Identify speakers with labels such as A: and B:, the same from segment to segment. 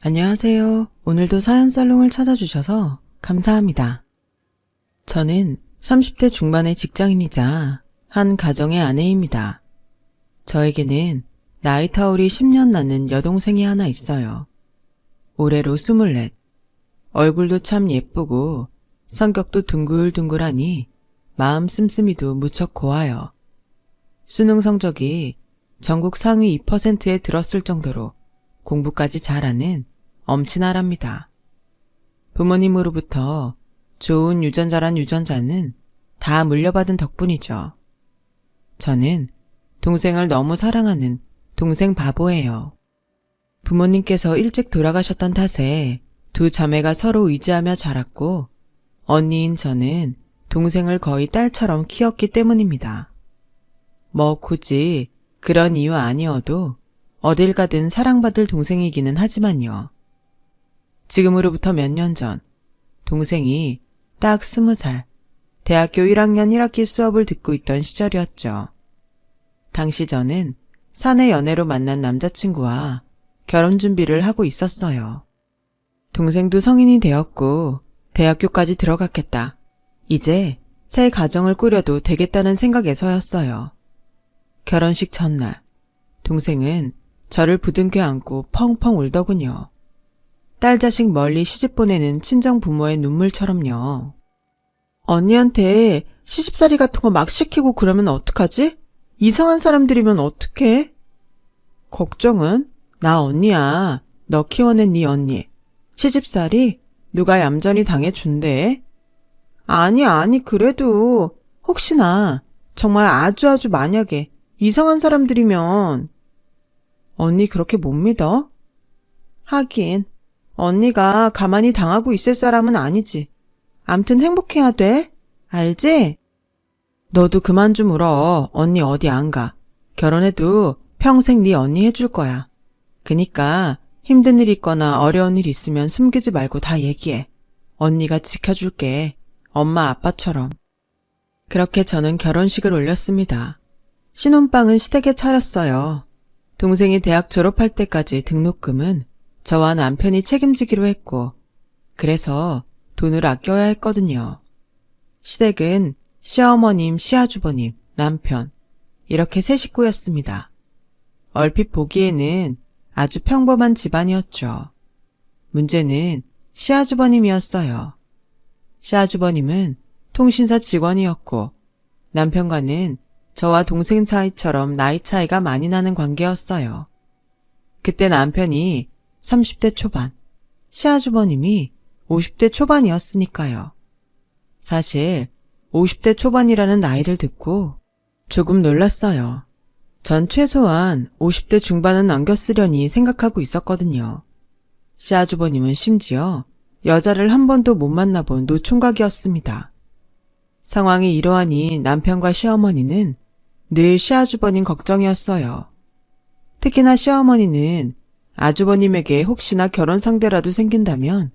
A: 안녕하세요. 오늘도 사연살롱을 찾아주셔서 감사합니다. 저는 30대 중반의 직장인이자 한 가정의 아내입니다. 저에게는 나이 터울이 10년 나는 여동생이 하나 있어요. 올해로 24. 얼굴도 참 예쁘고 성격도 둥글둥글하니 마음 씀씀이도 무척 고와요. 수능 성적이 전국 상위 2%에 들었을 정도로 공부까지 잘하는 엄친아랍니다. 부모님으로부터 좋은 유전자란 유전자는 다 물려받은 덕분이죠. 저는 동생을 너무 사랑하는 동생 바보예요. 부모님께서 일찍 돌아가셨던 탓에 두 자매가 서로 의지하며 자랐고 언니인 저는 동생을 거의 딸처럼 키웠기 때문입니다. 뭐 굳이 그런 이유 아니어도 어딜 가든 사랑받을 동생이기는 하지만요. 지금으로부터 몇 년 전 동생이 딱 20살 대학교 1학년 1학기 수업을 듣고 있던 시절이었죠. 당시 저는 사내 연애로 만난 남자친구와 결혼 준비를 하고 있었어요. 동생도 성인이 되었고 대학교까지 들어갔겠다. 이제 새 가정을 꾸려도 되겠다는 생각에서였어요. 결혼식 전날 동생은 저를 부둥켜 안고 펑펑 울더군요. 딸 자식 멀리 시집 보내는 친정 부모의 눈물처럼요. 언니한테 시집살이 같은 거 막 시키고 그러면 어떡하지? 이상한 사람들이면 어떡해? 걱정은? 나 언니야. 너 키워낸 네 언니. 시집살이? 누가 얌전히 당해준대? 아니 그래도 혹시나 정말 아주 만약에 이상한 사람들이면 언니 그렇게 못 믿어? 하긴 언니가 가만히 당하고 있을 사람은 아니지. 암튼 행복해야 돼. 알지? 너도 그만 좀 울어. 언니 어디 안 가. 결혼해도 평생 네 언니 해줄 거야. 그니까 힘든 일 있거나 어려운 일 있으면 숨기지 말고 다 얘기해. 언니가 지켜줄게. 엄마 아빠처럼. 그렇게 저는 결혼식을 올렸습니다. 신혼방은 시댁에 차렸어요. 동생이 대학 졸업할 때까지 등록금은 저와 남편이 책임지기로 했고 그래서 돈을 아껴야 했거든요. 시댁은 시어머님, 시아주버님, 남편 이렇게 세 식구였습니다. 얼핏 보기에는 아주 평범한 집안이었죠. 문제는 시아주버님이었어요. 시아주버님은 통신사 직원이었고 남편과는 저와 동생 사이처럼 나이 차이가 많이 나는 관계였어요. 그때 남편이 30대 초반, 시아주버님이 50대 초반이었으니까요. 사실 50대 초반이라는 나이를 듣고 조금 놀랐어요. 전 최소한 50대 중반은 넘겼으려니 생각하고 있었거든요. 시아주버님은 심지어 여자를 한 번도 못 만나본 노총각이었습니다. 상황이 이러하니 남편과 시어머니는 늘 시아주버님 걱정이었어요. 특히나 시어머니는 아주버님에게 혹시나 결혼 상대라도 생긴다면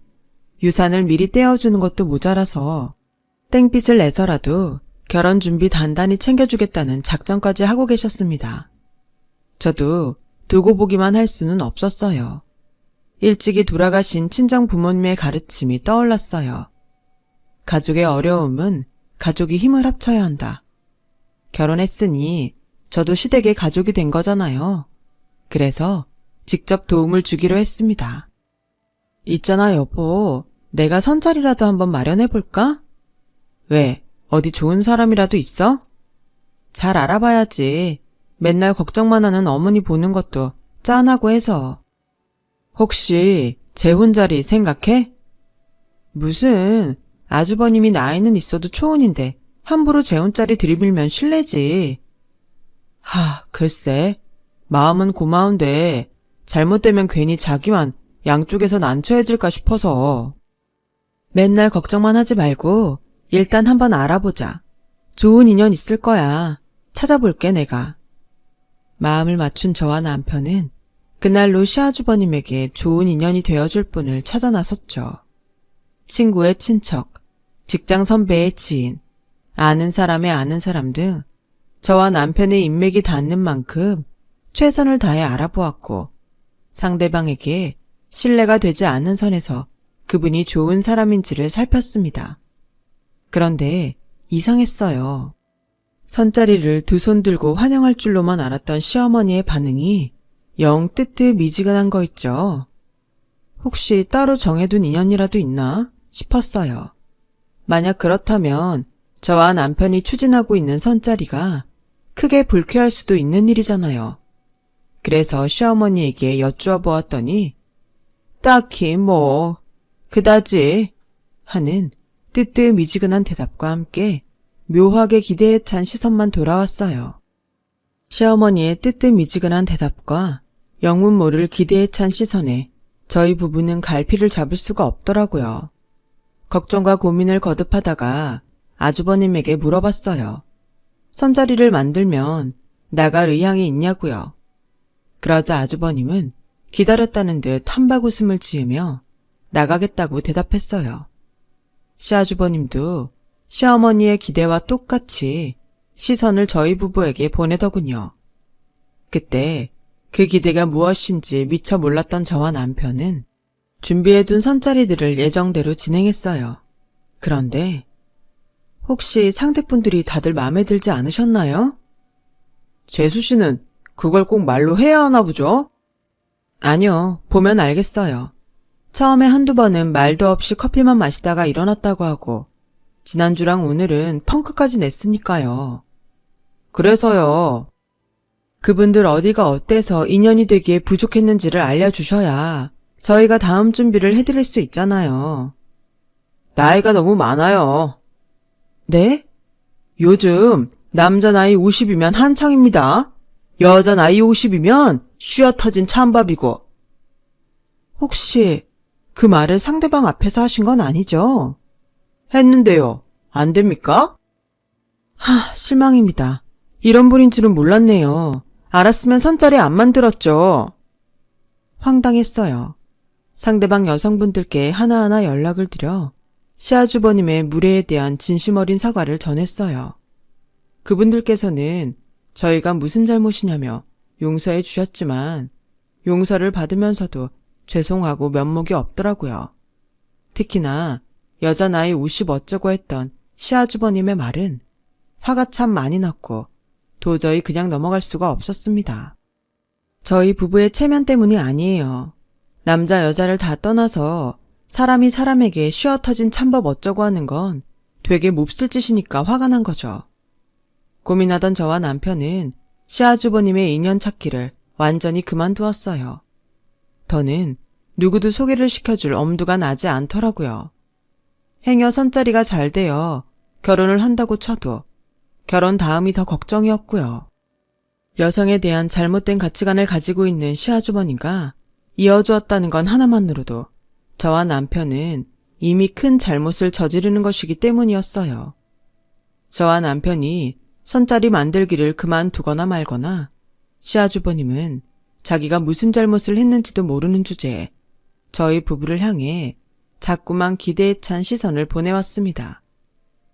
A: 유산을 미리 떼어주는 것도 모자라서 땡빛을 내서라도 결혼 준비 단단히 챙겨주겠다는 작정까지 하고 계셨습니다. 저도 두고 보기만 할 수는 없었어요. 일찍이 돌아가신 친정 부모님의 가르침이 떠올랐어요. 가족의 어려움은 가족이 힘을 합쳐야 한다. 결혼했으니 저도 시댁의 가족이 된 거잖아요. 그래서 직접 도움을 주기로 했습니다. 있잖아 여보, 내가 선자리라도 한번 마련해볼까? 왜? 어디 좋은 사람이라도 있어? 잘 알아봐야지. 맨날 걱정만 하는 어머니 보는 것도 짠하고 해서. 혹시 재혼 자리 생각해? 무슨 아주버님이 나이는 있어도 초혼인데 함부로 재혼 자리 들이밀면 실례지. 글쎄. 마음은 고마운데 잘못되면 괜히 자기만 양쪽에서 난처해질까 싶어서. 맨날 걱정만 하지 말고 일단 한번 알아보자. 좋은 인연 있을 거야. 찾아볼게 내가. 마음을 맞춘 저와 남편은 그날로 시아주버님에게 좋은 인연이 되어줄 분을 찾아 나섰죠. 친구의 친척, 직장 선배의 지인, 아는 사람의 아는 사람 등 저와 남편의 인맥이 닿는 만큼 최선을 다해 알아보았고 상대방에게 신뢰가 되지 않는 선에서 그분이 좋은 사람인지를 살폈습니다. 그런데 이상했어요. 선자리를 두 손 들고 환영할 줄로만 알았던 시어머니의 반응이 영 뜨뜻미지근한 거 있죠. 혹시 따로 정해둔 인연이라도 있나 싶었어요. 만약 그렇다면 저와 남편이 추진하고 있는 선자리가 크게 불쾌할 수도 있는 일이잖아요. 그래서 시어머니에게 여쭈어 보았더니 딱히 뭐 그다지 하는 뜨뜻미지근한 대답과 함께 묘하게 기대에 찬 시선만 돌아왔어요. 시어머니의 뜨뜻미지근한 대답과 영문 모를 기대에 찬 시선에 저희 부부는 갈피를 잡을 수가 없더라고요. 걱정과 고민을 거듭하다가 아주버님에게 물어봤어요. 선자리를 만들면 나갈 의향이 있냐고요. 그러자 아주버님은 기다렸다는 듯 한박 웃음을 지으며 나가겠다고 대답했어요. 시아주버님도 시어머니의 기대와 똑같이 시선을 저희 부부에게 보내더군요. 그때 그 기대가 무엇인지 미처 몰랐던 저와 남편은 준비해둔 선자리들을 예정대로 진행했어요. 그런데 혹시 상대분들이 다들 마음에 들지 않으셨나요? 재수 씨는 그걸 꼭 말로 해야 하나 보죠? 아니요, 보면 알겠어요. 처음에 한두 번은 말도 없이 커피만 마시다가 일어났다고 하고 지난주랑 오늘은 펑크까지 냈으니까요. 그래서요. 그분들 어디가 어때서 인연이 되기에 부족했는지를 알려주셔야 저희가 다음 준비를 해드릴 수 있잖아요. 나이가 너무 많아요. 네? 요즘 남자 나이 50이면 한창입니다. 여자 나이 50이면 쉬어 터진 찬밥이고. 혹시 그 말을 상대방 앞에서 하신 건 아니죠? 했는데요. 안 됩니까? 실망입니다. 이런 분인 줄은 몰랐네요. 알았으면 선자리 안 만들었죠. 황당했어요. 상대방 여성분들께 하나하나 연락을 드려 시아주버님의 무례에 대한 진심 어린 사과를 전했어요. 그분들께서는 저희가 무슨 잘못이냐며 용서해 주셨지만 용서를 받으면서도 죄송하고 면목이 없더라고요. 특히나 여자 나이 50 어쩌고 했던 시아주버님의 말은 화가 참 많이 났고 도저히 그냥 넘어갈 수가 없었습니다. 저희 부부의 체면 때문이 아니에요. 남자 여자를 다 떠나서 사람이 사람에게 쉬어 터진 찬법 어쩌고 하는 건 되게 몹쓸 짓이니까 화가 난 거죠. 고민하던 저와 남편은 시아주버님의 인연 찾기를 완전히 그만두었어요. 더는 누구도 소개를 시켜줄 엄두가 나지 않더라고요. 행여 선자리가 잘 되어 결혼을 한다고 쳐도 결혼 다음이 더 걱정이었고요. 여성에 대한 잘못된 가치관을 가지고 있는 시아주머니가 이어주었다는 건 하나만으로도 저와 남편은 이미 큰 잘못을 저지르는 것이기 때문이었어요. 저와 남편이 선자리 만들기를 그만두거나 말거나 시아주버님은 자기가 무슨 잘못을 했는지도 모르는 주제에 저희 부부를 향해 자꾸만 기대에 찬 시선을 보내왔습니다.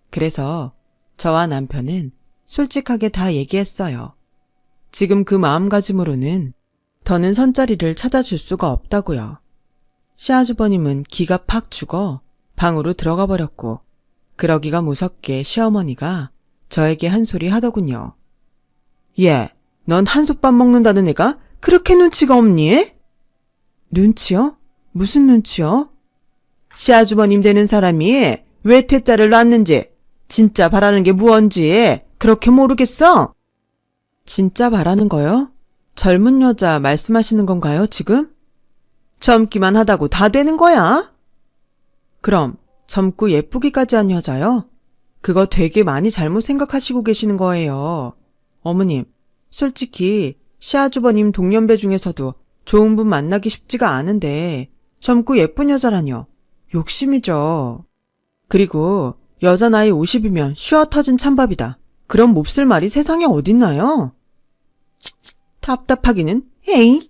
A: 그래서 저와 남편은 솔직하게 다 얘기했어요. 지금 그 마음가짐으로는 더는 선자리를 찾아줄 수가 없다고요. 시아주버님은 기가 팍 죽어 방으로 들어가 버렸고 그러기가 무섭게 시어머니가 저에게 한 소리 하더군요. 예, 넌 한솥밥 먹는다는 애가 그렇게 눈치가 없니? 눈치요? 무슨 눈치요? 시아주버님 되는 사람이 왜 태자를 낳았는지 진짜 바라는 게 무언지 그렇게 모르겠어? 진짜 바라는 거요? 젊은 여자 말씀하시는 건가요, 지금? 젊기만 하다고 다 되는 거야? 그럼 젊고 예쁘기까지 한 여자요? 그거 되게 많이 잘못 생각하시고 계시는 거예요. 어머님, 솔직히 시아주버님 동년배 중에서도 좋은 분 만나기 쉽지가 않은데 젊고 예쁜 여자라뇨. 욕심이죠. 그리고 여자 나이 50이면 쉬어 터진 찬밥이다. 그런 몹쓸 말이 세상에 어딨나요? 답답하기는 에이.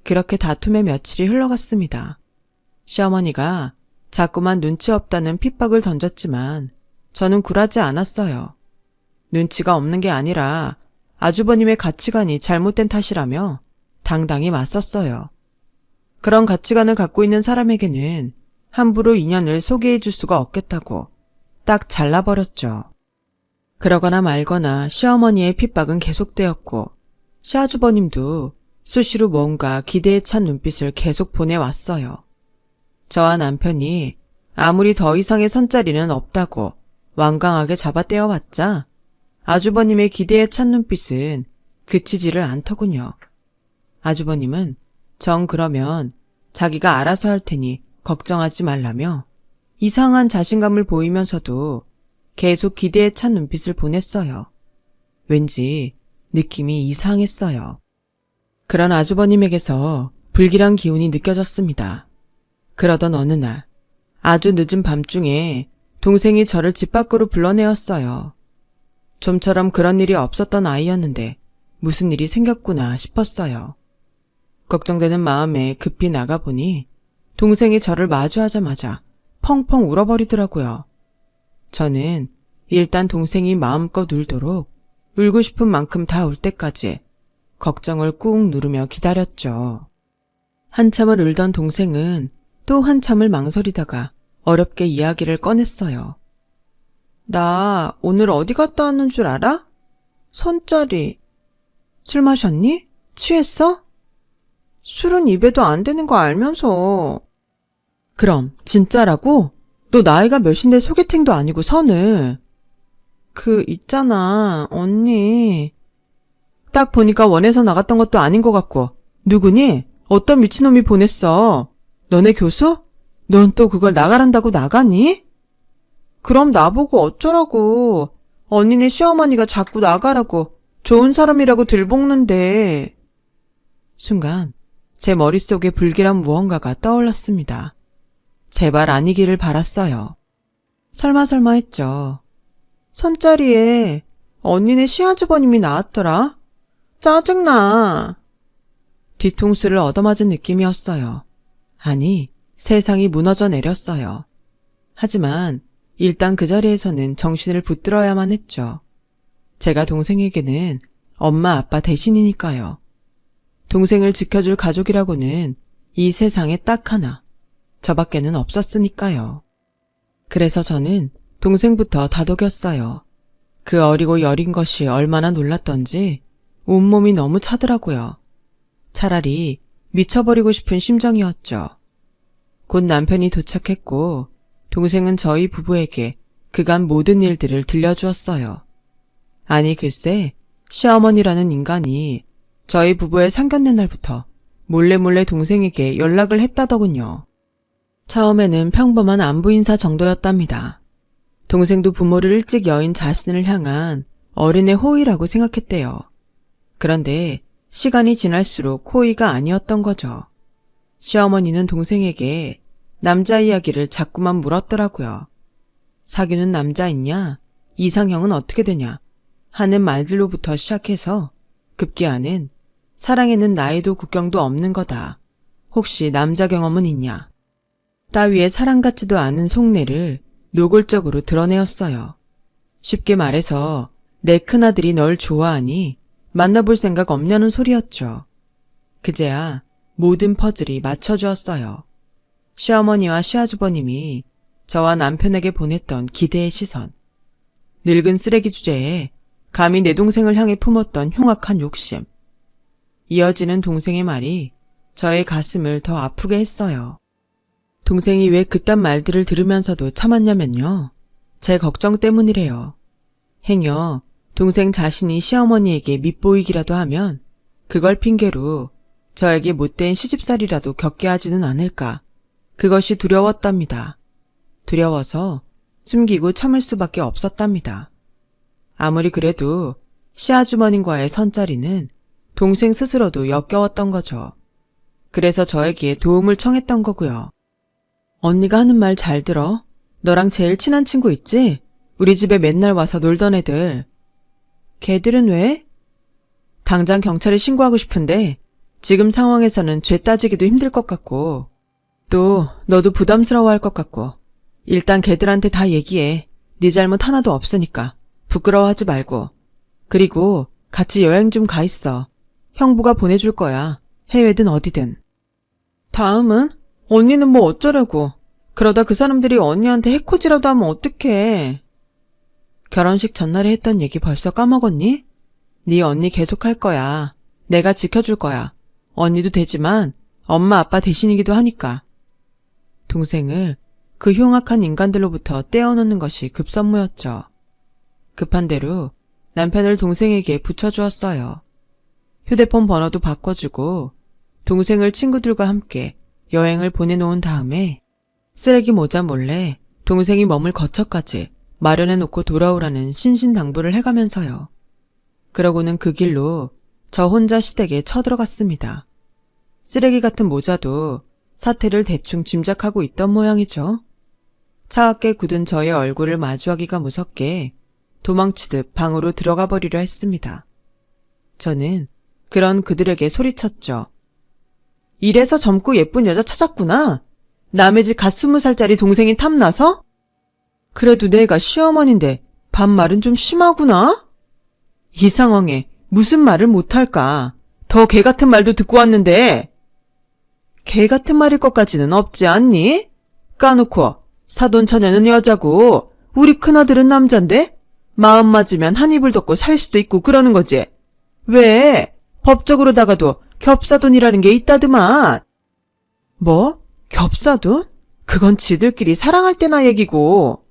A: 그렇게 다툼의 며칠이 흘러갔습니다. 시어머니가 자꾸만 눈치 없다는 핍박을 던졌지만 저는 굴하지 않았어요. 눈치가 없는 게 아니라 아주버님의 가치관이 잘못된 탓이라며 당당히 맞섰어요. 그런 가치관을 갖고 있는 사람에게는 함부로 인연을 소개해 줄 수가 없겠다고 딱 잘라버렸죠. 그러거나 말거나 시어머니의 핍박은 계속되었고 시아주버님도 수시로 뭔가 기대에 찬 눈빛을 계속 보내왔어요. 저와 남편이 아무리 더 이상의 선자리는 없다고 완강하게 잡아떼어왔자 아주버님의 기대에 찬 눈빛은 그치지를 않더군요. 아주버님은 정 그러면 자기가 알아서 할 테니 걱정하지 말라며 이상한 자신감을 보이면서도 계속 기대에 찬 눈빛을 보냈어요. 왠지 느낌이 이상했어요. 그런 아주버님에게서 불길한 기운이 느껴졌습니다. 그러던 어느 날 아주 늦은 밤중에 동생이 저를 집 밖으로 불러내었어요. 좀처럼 그런 일이 없었던 아이였는데 무슨 일이 생겼구나 싶었어요. 걱정되는 마음에 급히 나가보니 동생이 저를 마주하자마자 펑펑 울어버리더라고요. 저는 일단 동생이 마음껏 울도록 울고 싶은 만큼 다 울 때까지 걱정을 꾹 누르며 기다렸죠. 한참을 울던 동생은 또 한참을 망설이다가 어렵게 이야기를 꺼냈어요. 나 오늘 어디 갔다 왔는 줄 알아? 선짜리. 술 마셨니? 취했어? 술은 입에도 안 되는 거 알면서. 그럼 진짜라고? 너 나이가 몇인데 소개팅도 아니고 선을. 있잖아 언니. 딱 보니까 원해서 나갔던 것도 아닌 것 같고. 누구니? 어떤 미친놈이 보냈어? 너네 교수? 넌 또 그걸 나가란다고 나가니? 그럼 나보고 어쩌라고. 언니네 시어머니가 자꾸 나가라고 좋은 사람이라고 들볶는데. 순간 제 머릿속에 불길한 무언가가 떠올랐습니다. 제발 아니기를 바랐어요. 설마 했죠. 선자리에 언니네 시아주버님이 나왔더라. 짜증나. 뒤통수를 얻어맞은 느낌이었어요. 아니, 세상이 무너져 내렸어요. 하지만 일단 그 자리에서는 정신을 붙들어야만 했죠. 제가 동생에게는 엄마 아빠 대신이니까요. 동생을 지켜줄 가족이라고는 이 세상에 딱 하나, 저밖에는 없었으니까요. 그래서 저는 동생부터 다독였어요. 그 어리고 여린 것이 얼마나 놀랐던지 온몸이 너무 차더라고요. 차라리 미쳐버리고 싶은 심정이었죠. 곧 남편이 도착했고 동생은 저희 부부에게 그간 모든 일들을 들려주었어요. 아니 글쎄 시어머니라는 인간이 저희 부부의 상견례 날부터 몰래 동생에게 연락을 했다더군요. 처음에는 평범한 안부 인사 정도였답니다. 동생도 부모를 일찍 여인 자신을 향한 어린애 호의라고 생각했대요. 그런데 시간이 지날수록 호의가 아니었던 거죠. 시어머니는 동생에게 남자 이야기를 자꾸만 물었더라고요. 사귀는 남자 있냐? 이상형은 어떻게 되냐? 하는 말들로부터 시작해서 급기야는 사랑에는 나이도 국경도 없는 거다. 혹시 남자 경험은 있냐? 따위의 사랑 같지도 않은 속내를 노골적으로 드러내었어요. 쉽게 말해서 내 큰아들이 널 좋아하니 만나볼 생각 없냐는 소리였죠. 그제야 모든 퍼즐이 맞춰주었어요. 시어머니와 시아주버님이 저와 남편에게 보냈던 기대의 시선, 늙은 쓰레기 주제에 감히 내 동생을 향해 품었던 흉악한 욕심, 이어지는 동생의 말이 저의 가슴을 더 아프게 했어요. 동생이 왜 그딴 말들을 들으면서도 참았냐면요. 제 걱정 때문이래요. 행여 동생 자신이 시어머니에게 밉보이기라도 하면 그걸 핑계로 저에게 못된 시집살이라도 겪게 하지는 않을까. 그것이 두려웠답니다. 두려워서 숨기고 참을 수밖에 없었답니다. 아무리 그래도 시아주머님과의 선자리는 동생 스스로도 역겨웠던 거죠. 그래서 저에게 도움을 청했던 거고요. 언니가 하는 말 잘 들어. 너랑 제일 친한 친구 있지? 우리 집에 맨날 와서 놀던 애들. 걔들은 왜? 당장 경찰에 신고하고 싶은데 지금 상황에서는 죄 따지기도 힘들 것 같고 또 너도 부담스러워할 것 같고 일단 걔들한테 다 얘기해. 네 잘못 하나도 없으니까 부끄러워하지 말고. 그리고 같이 여행 좀 가 있어. 형부가 보내줄 거야. 해외든 어디든. 다음은? 언니는 뭐 어쩌려고. 그러다 그 사람들이 언니한테 해코지라도 하면 어떡해. 결혼식 전날에 했던 얘기 벌써 까먹었니? 네 언니 계속 할 거야. 내가 지켜줄 거야. 언니도 되지만 엄마 아빠 대신이기도 하니까. 동생을 그 흉악한 인간들로부터 떼어놓는 것이 급선무였죠. 급한 대로 남편을 동생에게 붙여주었어요. 휴대폰 번호도 바꿔주고 동생을 친구들과 함께 여행을 보내놓은 다음에 쓰레기 모자 몰래 동생이 머물 거처까지 마련해놓고 돌아오라는 신신당부를 해가면서요. 그러고는 그 길로 저 혼자 시댁에 쳐들어갔습니다. 쓰레기 같은 모자도 사태를 대충 짐작하고 있던 모양이죠. 차갑게 굳은 저의 얼굴을 마주하기가 무섭게 도망치듯 방으로 들어가 버리려 했습니다. 저는 그런 그들에게 소리쳤죠. 이래서 젊고 예쁜 여자 찾았구나. 남의 집 갓 20살짜리 동생이 탐나서? 그래도 내가 시어머니인데 반말은 좀 심하구나? 이 상황에 무슨 말을 못할까? 더 개 같은 말도 듣고 왔는데. 개 같은 말일 것까지는 없지 않니? 까놓고 사돈 처녀는 여자고 우리 큰아들은 남잔데 마음 맞으면 한 이불 덮고 살 수도 있고 그러는 거지. 왜? 법적으로다가도 겹사돈이라는 게 있다드만. 뭐? 겹사돈? 그건 지들끼리 사랑할 때나 얘기고.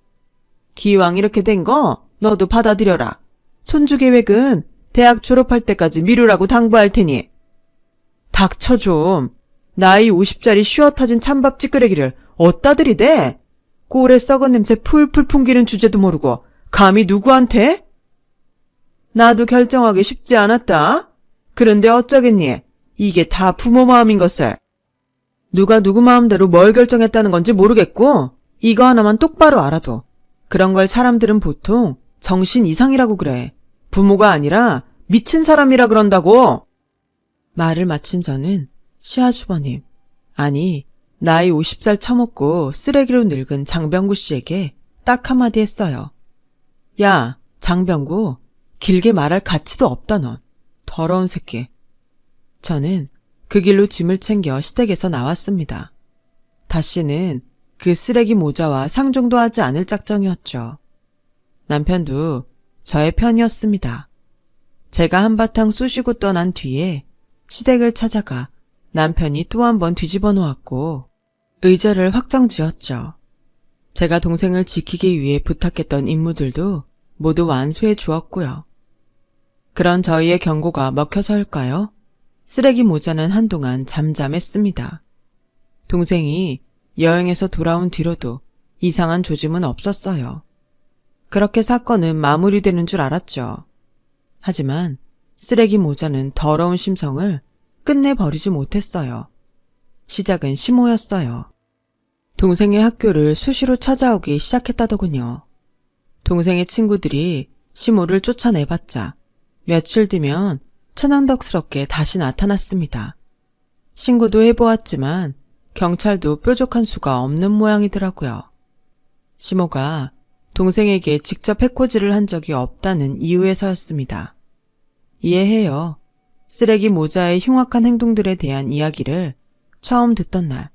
A: 기왕 이렇게 된 거 너도 받아들여라. 손주 계획은 대학 졸업할 때까지 미루라고 당부할 테니. 닥쳐 좀. 나이 50짜리 쉬어 터진 찬밥 찌끄레기를 어디다 들이대? 꼴에 썩은 냄새 풀풀 풍기는 주제도 모르고 감히 누구한테? 나도 결정하기 쉽지 않았다. 그런데 어쩌겠니? 이게 다 부모 마음인 것을. 누가 누구 마음대로 뭘 결정했다는 건지 모르겠고 이거 하나만 똑바로 알아도 그런 걸 사람들은 보통 정신 이상이라고 그래. 부모가 아니라 미친 사람이라 그런다고. 말을 마친 저는 시아주버님, 아니 나이 50살 처먹고 쓰레기로 늙은 장병구 씨에게 딱 한마디 했어요. 야, 장병구, 길게 말할 가치도 없다 넌. 더러운 새끼. 저는 그 길로 짐을 챙겨 시댁에서 나왔습니다. 다시는 그 쓰레기 모자와 상종도 하지 않을 작정이었죠. 남편도 저의 편이었습니다. 제가 한바탕 쑤시고 떠난 뒤에 시댁을 찾아가 남편이 또 한 번 뒤집어 놓았고 의자를 확정 지었죠. 제가 동생을 지키기 위해 부탁했던 임무들도 모두 완수해 주었고요. 그런 저희의 경고가 먹혀서일까요? 쓰레기 모자는 한동안 잠잠했습니다. 동생이 여행에서 돌아온 뒤로도 이상한 조짐은 없었어요. 그렇게 사건은 마무리되는 줄 알았죠. 하지만 쓰레기 모자는 더러운 심성을 끝내 버리지 못했어요. 시작은 시모였어요. 동생의 학교를 수시로 찾아오기 시작했다더군요. 동생의 친구들이 시모를 쫓아내봤자 며칠 뒤면 천연덕스럽게 다시 나타났습니다. 신고도 해보았지만 경찰도 뾰족한 수가 없는 모양이더라고요. 시모가 동생에게 직접 해코지를 한 적이 없다는 이유에서였습니다. 이해해요. 쓰레기 모자의 흉악한 행동들에 대한 이야기를 처음 듣던 날,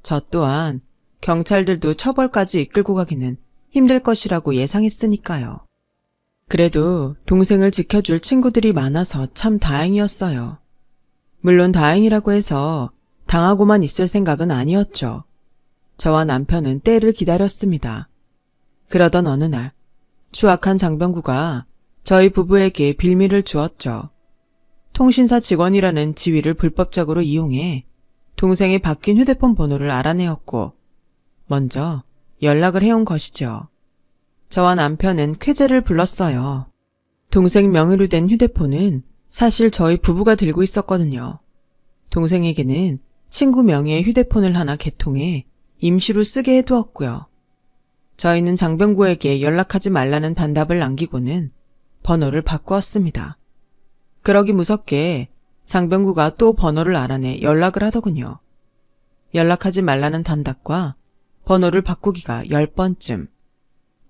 A: 저 또한 경찰들도 처벌까지 이끌고 가기는 힘들 것이라고 예상했으니까요. 그래도 동생을 지켜줄 친구들이 많아서 참 다행이었어요. 물론 다행이라고 해서 당하고만 있을 생각은 아니었죠. 저와 남편은 때를 기다렸습니다. 그러던 어느 날 추악한 장병구가 저희 부부에게 빌미를 주었죠. 통신사 직원이라는 지위를 불법적으로 이용해 동생의 바뀐 휴대폰 번호를 알아내었고 먼저 연락을 해온 것이죠. 저와 남편은 쾌재를 불렀어요. 동생 명의로 된 휴대폰은 사실 저희 부부가 들고 있었거든요. 동생에게는 친구 명의의 휴대폰을 하나 개통해 임시로 쓰게 해두었고요. 저희는 장병구에게 연락하지 말라는 단답을 남기고는 번호를 바꾸었습니다. 그러기 무섭게 장병구가 또 번호를 알아내 연락을 하더군요. 연락하지 말라는 단답과 번호를 바꾸기가 10번쯤.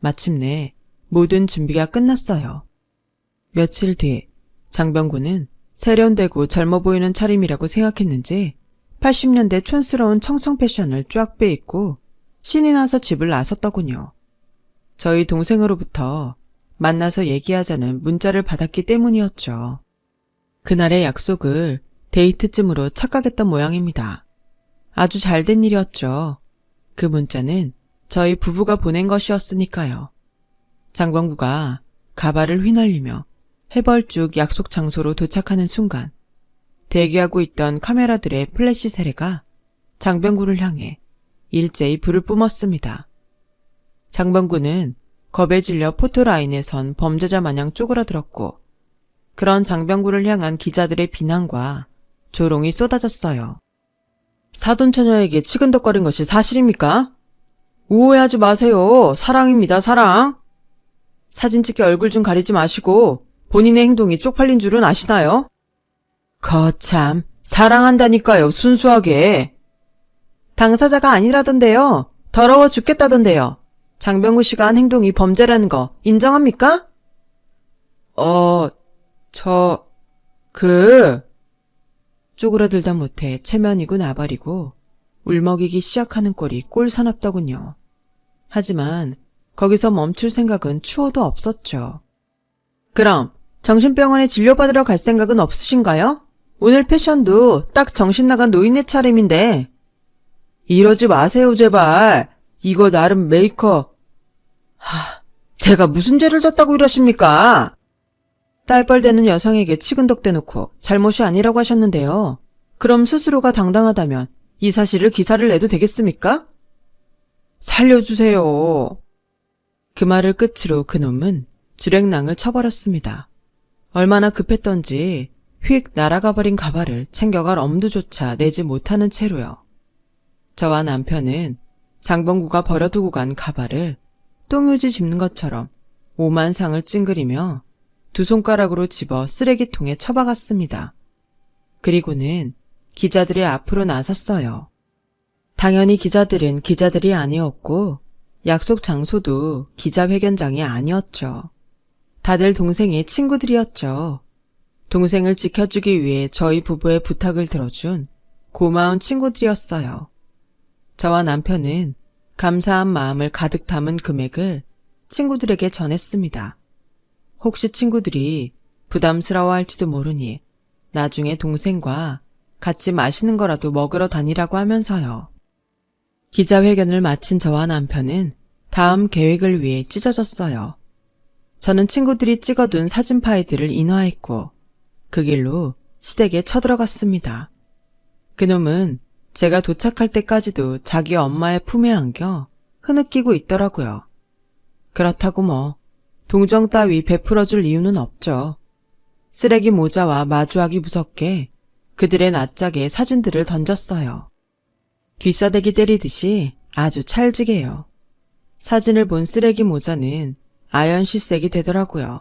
A: 마침내 모든 준비가 끝났어요. 며칠 뒤 장병구는 세련되고 젊어 보이는 차림이라고 생각했는지 80년대 촌스러운 청청 패션을 쫙 빼입고 신이 나서 집을 나섰더군요. 저희 동생으로부터 만나서 얘기하자는 문자를 받았기 때문이었죠. 그날의 약속을 데이트쯤으로 착각했던 모양입니다. 아주 잘된 일이었죠. 그 문자는 저희 부부가 보낸 것이었으니까요. 장병구가 가발을 휘날리며 해벌쭉 약속 장소로 도착하는 순간 대기하고 있던 카메라들의 플래시 세례가 장병구를 향해 일제히 불을 뿜었습니다. 장병구는 겁에 질려 포토라인에 선 범죄자 마냥 쪼그라들었고 그런 장병구를 향한 기자들의 비난과 조롱이 쏟아졌어요. 사돈처녀에게 치근덕거린 것이 사실입니까? 오해하지 마세요. 사랑입니다, 사랑. 사진 찍게 얼굴 좀 가리지 마시고 본인의 행동이 쪽팔린 줄은 아시나요? 거참, 사랑한다니까요, 순수하게. 당사자가 아니라던데요. 더러워 죽겠다던데요. 장병구 씨가 한 행동이 범죄라는 거 인정합니까? 쪼그라들다 못해 체면이고 나발이고 울먹이기 시작하는 꼴이 꼴사납더군요. 하지만 거기서 멈출 생각은 추호도 없었죠. 그럼 정신병원에 진료받으러 갈 생각은 없으신가요? 오늘 패션도 딱 정신 나간 노인네 차림인데. 이러지 마세요, 제발. 이거 나름 메이크업. 제가 무슨 죄를 졌다고 이러십니까? 딸뻘되는 여성에게 치근덕대놓고 잘못이 아니라고 하셨는데요. 그럼 스스로가 당당하다면 이 사실을 기사를 내도 되겠습니까? 살려주세요. 그 말을 끝으로 그놈은 주랭랑을 쳐버렸습니다. 얼마나 급했던지 휙 날아가 버린 가발을 챙겨갈 엄두조차 내지 못하는 채로요. 저와 남편은 장병구가 버려두고 간 가발을 똥유지 집는 것처럼 오만상을 찡그리며 두 손가락으로 집어 쓰레기통에 처박았습니다. 그리고는 기자들의 앞으로 나섰어요. 당연히 기자들은 기자들이 아니었고 약속 장소도 기자회견장이 아니었죠. 다들 동생의 친구들이었죠. 동생을 지켜주기 위해 저희 부부의 부탁을 들어준 고마운 친구들이었어요. 저와 남편은 감사한 마음을 가득 담은 금액을 친구들에게 전했습니다. 혹시 친구들이 부담스러워할지도 모르니 나중에 동생과 같이 맛있는 거라도 먹으러 다니라고 하면서요. 기자회견을 마친 저와 남편은 다음 계획을 위해 찢어졌어요. 저는 친구들이 찍어둔 사진 파일들을 인화했고 그 길로 시댁에 쳐들어갔습니다. 그놈은 제가 도착할 때까지도 자기 엄마의 품에 안겨 흐느끼고 있더라고요. 그렇다고 뭐 동정 따위 베풀어줄 이유는 없죠. 쓰레기 모자와 마주하기 무섭게 그들의 낯짝에 사진들을 던졌어요. 귀싸대기 때리듯이 아주 찰지게요. 사진을 본 쓰레기 모자는 아연실색이 되더라고요.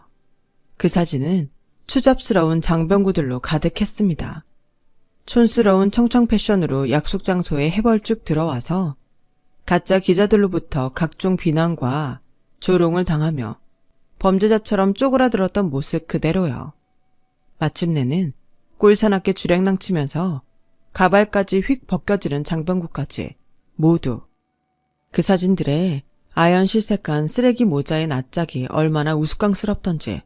A: 그 사진은 추잡스러운 장병구들로 가득했습니다. 촌스러운 청청 패션으로 약속 장소에 해벌쭉 들어와서 가짜 기자들로부터 각종 비난과 조롱을 당하며 범죄자처럼 쪼그라들었던 모습 그대로요. 마침내는 꼴사납게 주랭랑 치면서 가발까지 휙 벗겨지는 장병구까지 모두 그 사진들에 아연실색한 쓰레기 모자의 낯짝이 얼마나 우스꽝스럽던지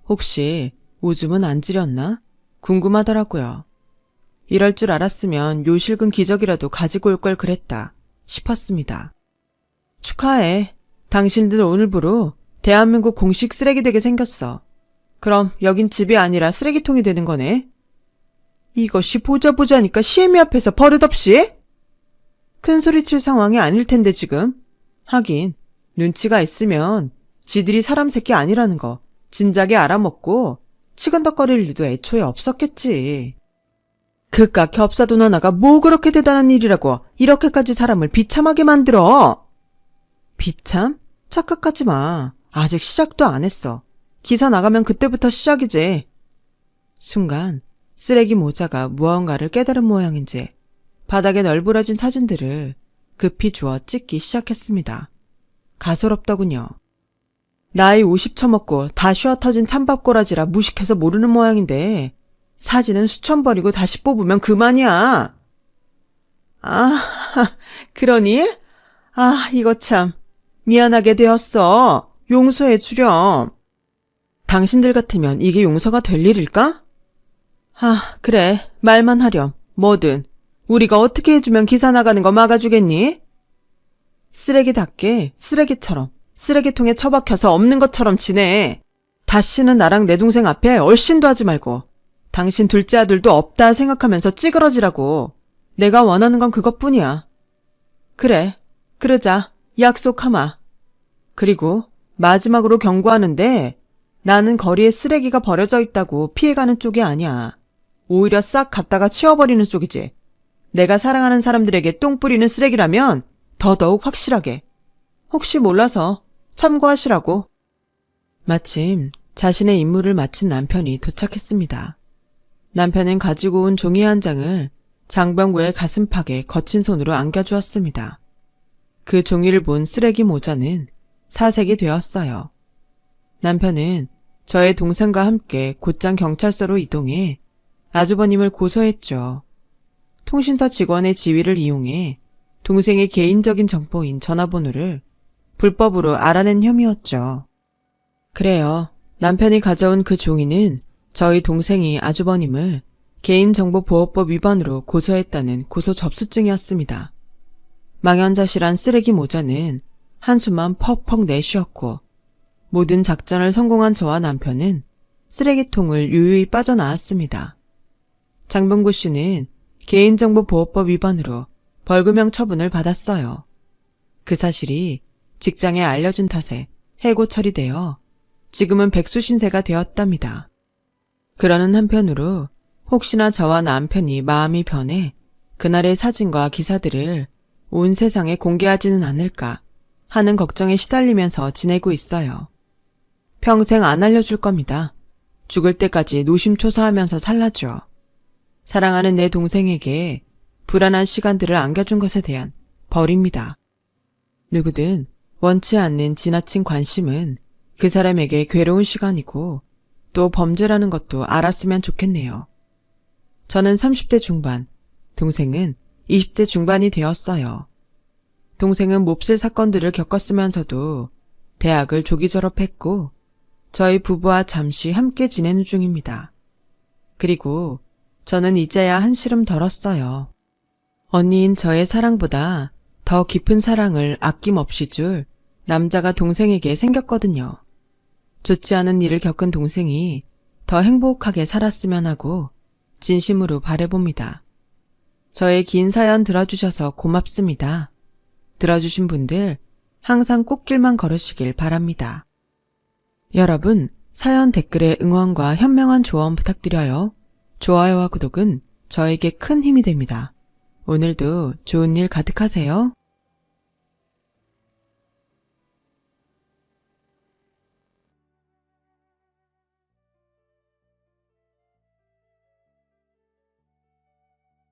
A: 혹시 오줌은 안 지렸나? 궁금하더라고요. 이럴 줄 알았으면 요실금 기적이라도 가지고 올 걸 그랬다 싶었습니다. 축하해. 당신들 오늘부로 대한민국 공식 쓰레기 되게 생겼어. 그럼 여긴 집이 아니라 쓰레기통이 되는 거네. 이것이 보자보자니까 시애미 앞에서 버릇없이? 큰소리칠 상황이 아닐 텐데 지금. 하긴 눈치가 있으면 지들이 사람 새끼 아니라는 거 진작에 알아먹고 치근덕거릴 일도 애초에 없었겠지. 그깟 겹사돈 하나가 뭐 그렇게 대단한 일이라고 이렇게까지 사람을 비참하게 만들어. 비참? 착각하지 마. 아직 시작도 안 했어. 기사 나가면 그때부터 시작이지. 순간 쓰레기 모자가 무언가를 깨달은 모양인지 바닥에 널브러진 사진들을 급히 주워 찍기 시작했습니다. 가소롭더군요. 나이 50 처먹고 다 쉬어 터진 찬밥꼬라지라 무식해서 모르는 모양인데 사진은 수천 번이고 다시 뽑으면 그만이야. 아, 그러니? 아, 이거 참. 미안하게 되었어. 용서해 주렴. 당신들 같으면 이게 용서가 될 일일까? 아, 그래. 말만 하렴. 뭐든. 우리가 어떻게 해주면 기사 나가는 거 막아주겠니? 쓰레기답게 쓰레기처럼 쓰레기통에 처박혀서 없는 것처럼 지내. 다시는 나랑 내 동생 앞에 얼씬도 하지 말고 당신 둘째 아들도 없다 생각하면서 찌그러지라고. 내가 원하는 건 그것뿐이야. 그래, 그러자. 약속하마. 그리고 마지막으로 경고하는데 나는 거리에 쓰레기가 버려져 있다고 피해가는 쪽이 아니야. 오히려 싹 갖다가 치워버리는 쪽이지. 내가 사랑하는 사람들에게 똥 뿌리는 쓰레기라면 더더욱 확실하게. 혹시 몰라서 참고하시라고. 마침 자신의 임무를 마친 남편이 도착했습니다. 남편은 가지고 온 종이 한 장을 장병구의 가슴팍에 거친 손으로 안겨주었습니다. 그 종이를 본 쓰레기 모자는 사색이 되었어요. 남편은 저의 동생과 함께 곧장 경찰서로 이동해 아주버님을 고소했죠. 통신사 직원의 지위를 이용해 동생의 개인적인 정보인 전화번호를 불법으로 알아낸 혐의였죠. 그래요. 남편이 가져온 그 종이는 저희 동생이 아주버님을 개인정보보호법 위반으로 고소했다는 고소 접수증이었습니다. 망연자실한 쓰레기 모자는 한숨만 퍽퍽 내쉬었고 모든 작전을 성공한 저와 남편은 쓰레기통을 유유히 빠져나왔습니다. 장병구 씨는 개인정보보호법 위반으로 벌금형 처분을 받았어요. 그 사실이 직장에 알려진 탓에 해고 처리되어 지금은 백수신세가 되었답니다. 그러는 한편으로 혹시나 저와 남편이 마음이 변해 그날의 사진과 기사들을 온 세상에 공개하지는 않을까 하는 걱정에 시달리면서 지내고 있어요. 평생 안 알려줄 겁니다. 죽을 때까지 노심초사하면서 살라죠. 사랑하는 내 동생에게 불안한 시간들을 안겨준 것에 대한 벌입니다. 누구든 원치 않는 지나친 관심은 그 사람에게 괴로운 시간이고 또 범죄라는 것도 알았으면 좋겠네요. 저는 30대 중반, 동생은 20대 중반이 되었어요. 동생은 몹쓸 사건들을 겪었으면서도 대학을 조기 졸업했고 저희 부부와 잠시 함께 지내는 중입니다. 그리고 저는 이제야 한시름 덜었어요. 언니인 저의 사랑보다 더 깊은 사랑을 아낌없이 줄 남자가 동생에게 생겼거든요. 좋지 않은 일을 겪은 동생이 더 행복하게 살았으면 하고 진심으로 바라봅니다. 저의 긴 사연 들어주셔서 고맙습니다. 들어주신 분들 항상 꽃길만 걸으시길 바랍니다. 여러분, 사연 댓글에 응원과 현명한 조언 부탁드려요. 좋아요와 구독은 저에게 큰 힘이 됩니다. 오늘도 좋은 일 가득하세요.